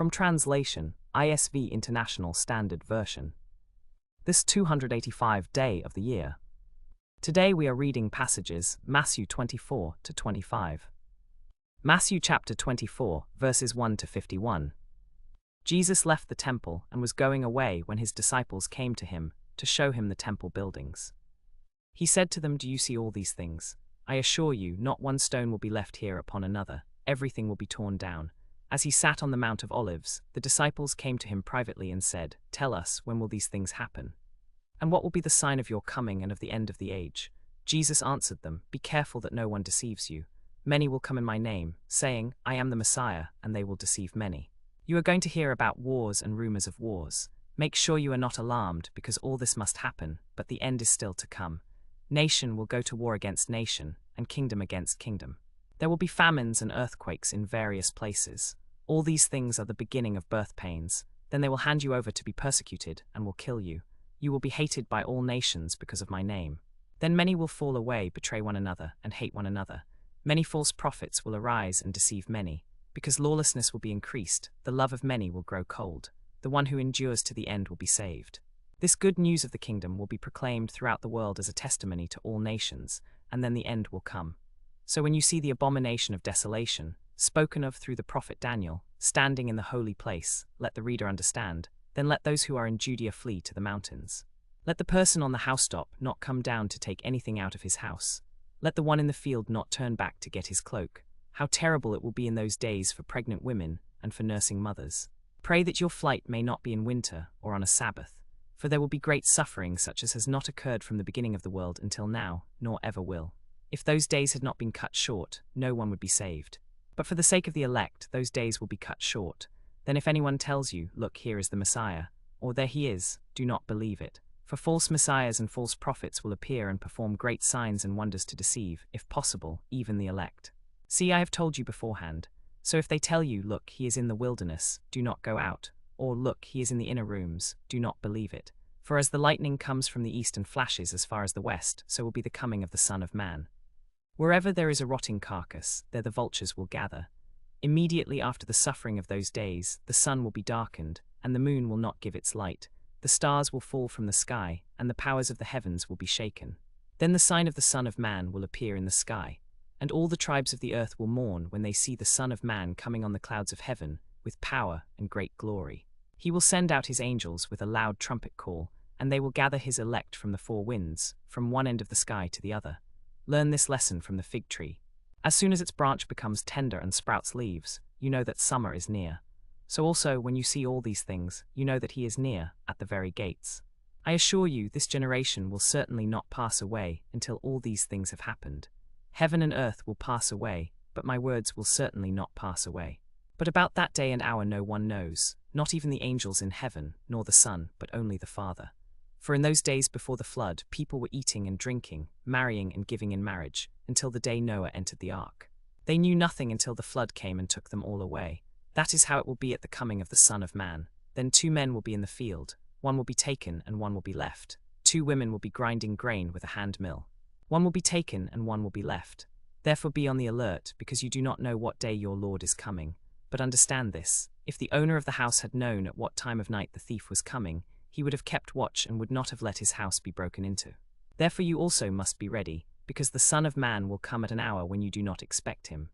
From translation, ISV International Standard Version. This 285th day of the year. Today we are reading passages Matthew 24 to 25. Matthew chapter 24, verses 1 to 51. Jesus left the temple and was going away when his disciples came to him to show him the temple buildings. He said to them, "Do you see all these things? I assure you, not one stone will be left here upon another, everything will be torn down." As he sat on the Mount of Olives, the disciples came to him privately and said, "Tell us, when will these things happen? And what will be the sign of your coming and of the end of the age?" Jesus answered them, "Be careful that no one deceives you. Many will come in my name, saying, 'I am the Messiah,' and they will deceive many. You are going to hear about wars and rumors of wars. Make sure you are not alarmed, because all this must happen, but the end is still to come. Nation will go to war against nation, and kingdom against kingdom. There will be famines and earthquakes in various places. All these things are the beginning of birth pains. Then they will hand you over to be persecuted and will kill you. You will be hated by all nations because of my name. Then many will fall away, betray one another, and hate one another. Many false prophets will arise and deceive many. Because lawlessness will be increased, the love of many will grow cold. The one who endures to the end will be saved. This good news of the kingdom will be proclaimed throughout the world as a testimony to all nations, and then the end will come. So when you see the abomination of desolation, spoken of through the prophet Daniel, standing in the holy place, let the reader understand. Then let those who are in Judea flee to the mountains. Let the person on the housetop not come down to take anything out of his house. Let the one in the field not turn back to get his cloak. How terrible it will be in those days for pregnant women and for nursing mothers. Pray that your flight may not be in winter or on a Sabbath, for there will be great suffering such as has not occurred from the beginning of the world until now, nor ever will. If those days had not been cut short, no one would be saved. But for the sake of the elect, those days will be cut short. Then if anyone tells you, 'Look, here is the Messiah,' or 'There he is,' do not believe it. For false messiahs and false prophets will appear and perform great signs and wonders to deceive, if possible, even the elect. See, I have told you beforehand. So if they tell you, 'Look, he is in the wilderness,' do not go out, or 'Look, he is in the inner rooms,' do not believe it. For as the lightning comes from the east and flashes as far as the west, so will be the coming of the Son of Man. Wherever there is a rotting carcass, there the vultures will gather. Immediately after the suffering of those days, the sun will be darkened, and the moon will not give its light. The stars will fall from the sky, and the powers of the heavens will be shaken. Then the sign of the Son of Man will appear in the sky, and all the tribes of the earth will mourn when they see the Son of Man coming on the clouds of heaven, with power and great glory. He will send out his angels with a loud trumpet call, and they will gather his elect from the four winds, from one end of the sky to the other. Learn this lesson from the fig tree. As soon as its branch becomes tender and sprouts leaves, you know that summer is near. So also, when you see all these things, you know that he is near, at the very gates. I assure you, this generation will certainly not pass away until all these things have happened. Heaven and earth will pass away, but my words will certainly not pass away. But about that day and hour no one knows, not even the angels in heaven, nor the Son, but only the Father. For in those days before the flood, people were eating and drinking, marrying and giving in marriage, until the day Noah entered the ark. They knew nothing until the flood came and took them all away. That is how it will be at the coming of the Son of Man. Then 2 men will be in the field, one will be taken and one will be left. 2 women will be grinding grain with a hand mill. One will be taken and one will be left. Therefore be on the alert, because you do not know what day your Lord is coming. But understand this, if the owner of the house had known at what time of night the thief was coming, he would have kept watch and would not have let his house be broken into. Therefore you also must be ready, because the Son of Man will come at an hour when you do not expect him.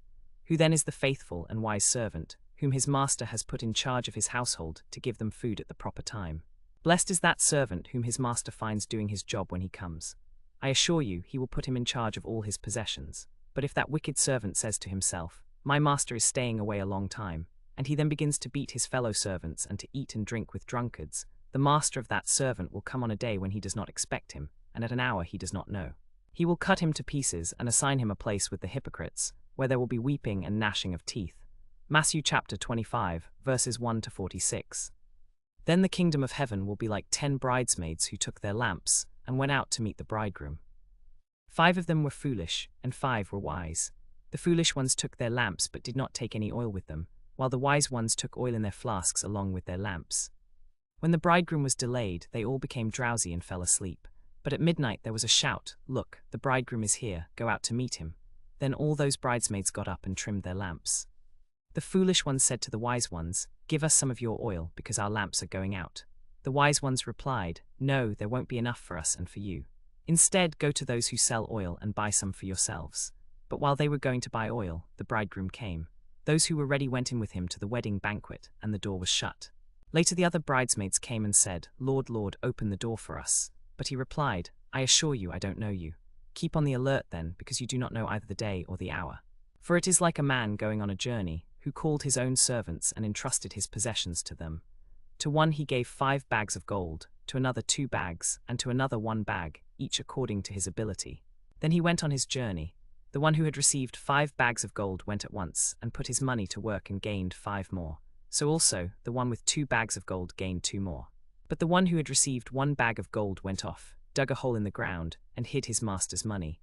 Who then is the faithful and wise servant, whom his master has put in charge of his household to give them food at the proper time? Blessed is that servant whom his master finds doing his job when he comes. I assure you, he will put him in charge of all his possessions. But if that wicked servant says to himself, 'My master is staying away a long time,' and he then begins to beat his fellow servants and to eat and drink with drunkards, the master of that servant will come on a day when he does not expect him, and at an hour he does not know. He will cut him to pieces and assign him a place with the hypocrites, where there will be weeping and gnashing of teeth." Matthew chapter 25, verses 1 to 46. Then the kingdom of heaven will be like 10 bridesmaids who took their lamps and went out to meet the bridegroom. 5 of them were foolish, and 5 were wise. The foolish ones took their lamps but did not take any oil with them, while the wise ones took oil in their flasks along with their lamps. When the bridegroom was delayed, they all became drowsy and fell asleep. But at midnight there was a shout, "Look, the bridegroom is here, go out to meet him." Then all those bridesmaids got up and trimmed their lamps. The foolish ones said to the wise ones, "Give us some of your oil, because our lamps are going out." The wise ones replied, "No, there won't be enough for us and for you. Instead, go to those who sell oil and buy some for yourselves." But while they were going to buy oil, the bridegroom came. Those who were ready went in with him to the wedding banquet, and the door was shut. Later the other bridesmaids came and said, "Lord, Lord, open the door for us." But he replied, "I assure you, I don't know you. Keep on the alert then, because you do not know either the day or the hour. For it is like a man going on a journey, who called his own servants and entrusted his possessions to them. To one he gave 5 bags of gold, to another 2 bags, and to another 1 bag, each according to his ability. Then he went on his journey. The one who had received 5 bags of gold went at once, and put his money to work and gained 5 more. So also, the one with 2 bags of gold gained 2 more. But the one who had received 1 bag of gold went off, dug a hole in the ground, and hid his master's money.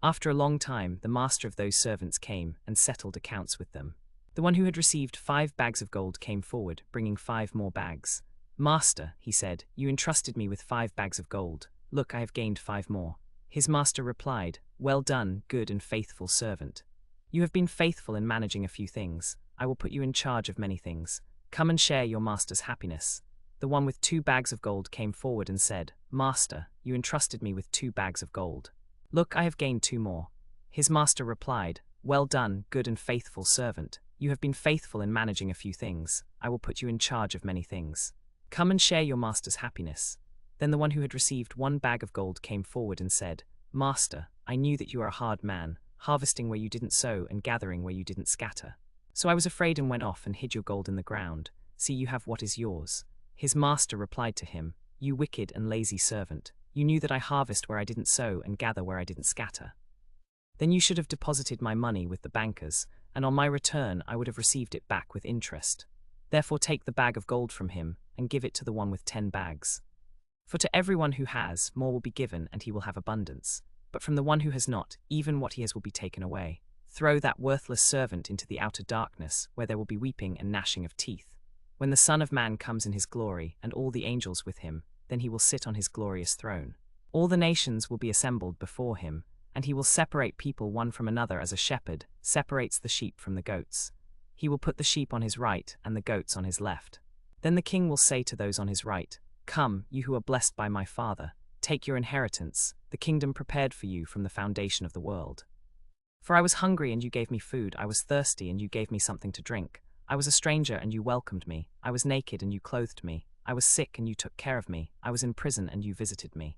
After a long time, the master of those servants came and settled accounts with them. The one who had received 5 bags of gold came forward, bringing 5 more bags. "Master," he said, "you entrusted me with 5 bags of gold. Look, I have gained 5 more." His master replied, "Well done, good and faithful servant. You have been faithful in managing a few things. I will put you in charge of many things. Come and share your master's happiness." The one with 2 bags of gold came forward and said, "Master, you entrusted me with 2 bags of gold. Look, I have gained 2 more." His master replied, "Well done, good and faithful servant. You have been faithful in managing a few things. I will put you in charge of many things. Come and share your master's happiness." Then the one who had received 1 bag of gold came forward and said, "Master, I knew that you are a hard man, harvesting where you didn't sow and gathering where you didn't scatter. So I was afraid and went off and hid your gold in the ground. See, you have what is yours." His master replied to him, "You wicked and lazy servant. You knew that I harvest where I didn't sow and gather where I didn't scatter. Then you should have deposited my money with the bankers, and on my return I would have received it back with interest. Therefore take the bag of gold from him, and give it to the one with 10 bags. For to everyone who has, more will be given, and he will have abundance. But from the one who has not, even what he has will be taken away. Throw that worthless servant into the outer darkness, where there will be weeping and gnashing of teeth. When the Son of Man comes in his glory, and all the angels with him, then he will sit on his glorious throne. All the nations will be assembled before him, and he will separate people one from another as a shepherd separates the sheep from the goats. He will put the sheep on his right and the goats on his left. Then the king will say to those on his right, "Come, you who are blessed by my Father, take your inheritance, the kingdom prepared for you from the foundation of the world. For I was hungry and you gave me food, I was thirsty and you gave me something to drink. I was a stranger and you welcomed me, I was naked and you clothed me, I was sick and you took care of me, I was in prison and you visited me."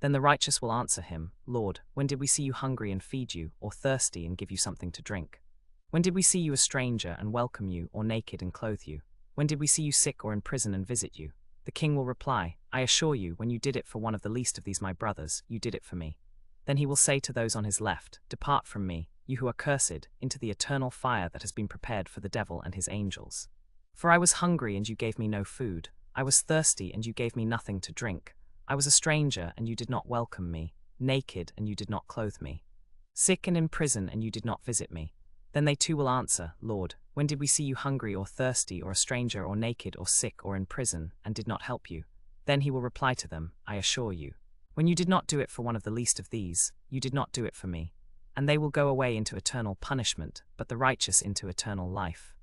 Then the righteous will answer him, "Lord, when did we see you hungry and feed you, or thirsty and give you something to drink? When did we see you a stranger and welcome you, or naked and clothe you? When did we see you sick or in prison and visit you?" The king will reply, "I assure you, when you did it for one of the least of these my brothers, you did it for me." Then he will say to those on his left, "Depart from me, you who are cursed, into the eternal fire that has been prepared for the devil and his angels. For I was hungry and you gave me no food, I was thirsty and you gave me nothing to drink. I was a stranger and you did not welcome me, naked and you did not clothe me, sick and in prison and you did not visit me." Then they too will answer, "Lord, when did we see you hungry or thirsty or a stranger or naked or sick or in prison and did not help you?" Then he will reply to them, "I assure you, when you did not do it for one of the least of these, you did not do it for me." And they will go away into eternal punishment, but the righteous into eternal life.